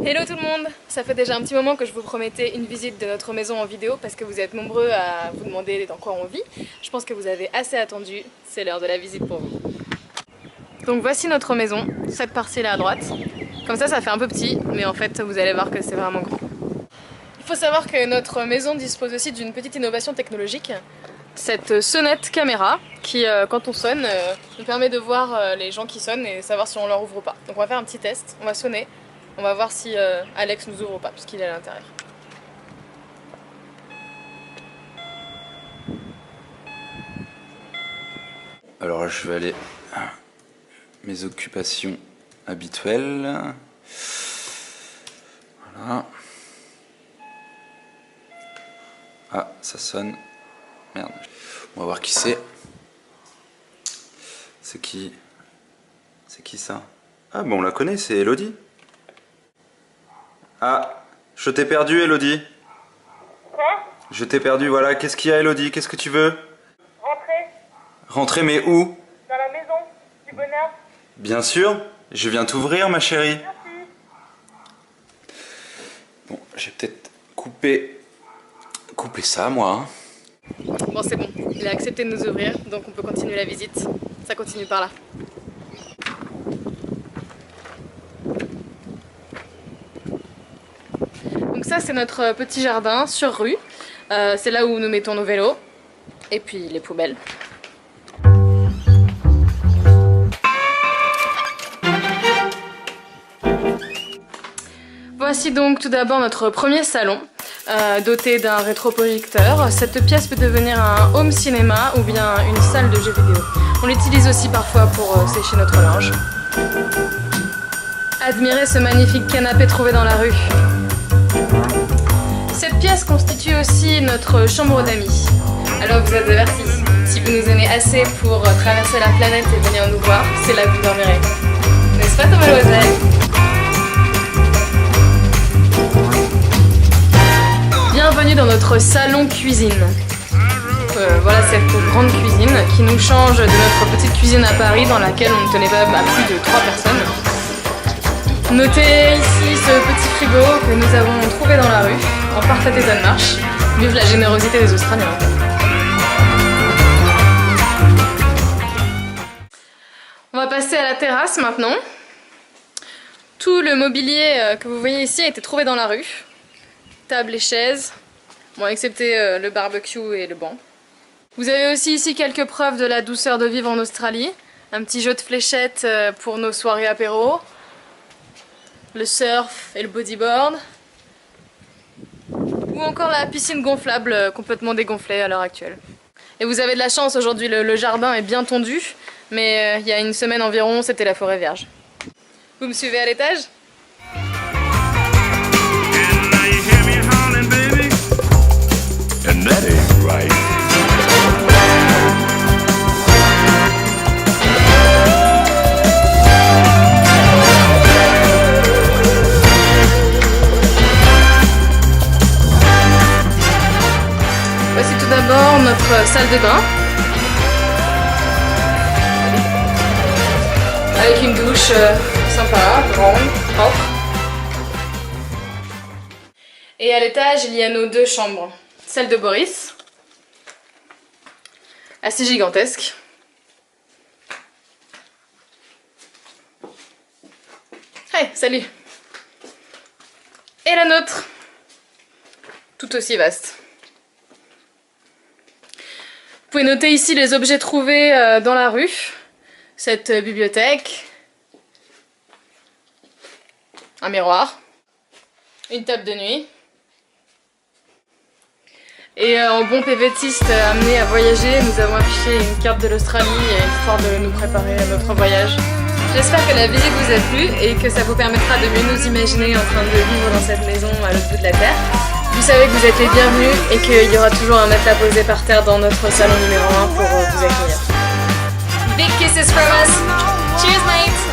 Hello tout le monde! Ça fait déjà un petit moment que je vous promettais une visite de notre maison en vidéo parce que vous êtes nombreux à vous demander dans quoi on vit. Je pense que vous avez assez attendu, c'est l'heure de la visite pour vous. Donc voici notre maison, cette partie-là à droite. Comme ça fait un peu petit, mais en fait vous allez voir que c'est vraiment grand. Il faut savoir que notre maison dispose aussi d'une petite innovation technologique. Cette sonnette caméra qui, quand on sonne, nous permet de voir les gens qui sonnent et savoir si on leur ouvre ou pas. Donc on va faire un petit test, on va sonner. On va voir si Alex nous ouvre ou pas, puisqu'il est à l'intérieur. Alors là, je vais aller à mes occupations habituelles. Voilà. Ah, ça sonne. Merde. On va voir qui c'est. C'est qui? C'est qui ça? Ah, bon, on la connaît, c'est Elodie. Ah, je t'ai perdu, Elodie. Quoi? Je t'ai perdu, voilà. Qu'est-ce qu'il y a, Elodie? Qu'est-ce que tu veux? Rentrer. Rentrer, mais où? Dans la maison du bonheur. Bien sûr, je viens t'ouvrir, ma chérie. Merci. Bon, j'ai peut-être coupé ça, moi. Hein. Bon, c'est bon, il a accepté de nous ouvrir, donc on peut continuer la visite. Ça continue par là. Donc ça, c'est notre petit jardin sur rue. C'est là où nous mettons nos vélos. Et puis les poubelles. Voici donc tout d'abord notre premier salon, doté d'un rétroprojecteur. Cette pièce peut devenir un home cinéma ou bien une salle de jeux vidéo. On l'utilise aussi parfois pour sécher notre linge. Admirez ce magnifique canapé trouvé dans la rue. Cette pièce constitue aussi notre chambre d'amis. Alors vous êtes avertis, si vous nous aimez assez pour traverser la planète et venir nous voir, c'est là que vous dormirez. N'est-ce pas, mademoiselle? Bienvenue dans notre salon cuisine. Voilà cette grande cuisine qui nous change de notre petite cuisine à Paris dans laquelle on ne tenait pas à plus de 3 personnes. Notez ici ce petit frigo que nous avons trouvé dans la rue, en parfait état de marche. Vive la générosité des Australiens. On va passer à la terrasse maintenant. Tout le mobilier que vous voyez ici a été trouvé dans la rue. Table et chaises, bon, excepté le barbecue et le banc. Vous avez aussi ici quelques preuves de la douceur de vivre en Australie. Un petit jeu de fléchettes pour nos soirées apéro. Le surf et le bodyboard. Ou encore la piscine gonflable complètement dégonflée à l'heure actuelle. Et vous avez de la chance, aujourd'hui le jardin est bien tondu, mais il y a une semaine environ c'était la forêt vierge. Vous me suivez à l'étage ? And that ain't right. Voici tout d'abord notre salle de bain. Avec une douche sympa, grande, propre. Et à l'étage, il y a nos 2 chambres. Celle de Boris, assez gigantesque. Hey, salut! Et la nôtre, tout aussi vaste. Vous pouvez noter ici les objets trouvés dans la rue. Cette bibliothèque, un miroir, une table de nuit. Et en bon PVTiste amené à voyager, nous avons affiché une carte de l'Australie histoire de nous préparer à notre voyage. J'espère que la visite vous a plu et que ça vous permettra de mieux nous imaginer en train de vivre dans cette maison à l'autre bout de la terre. Vous savez que vous êtes les bienvenus et qu'il y aura toujours un matelas posé par terre dans notre salon numéro 1 pour vous accueillir. Big kisses from us! Cheers, mates!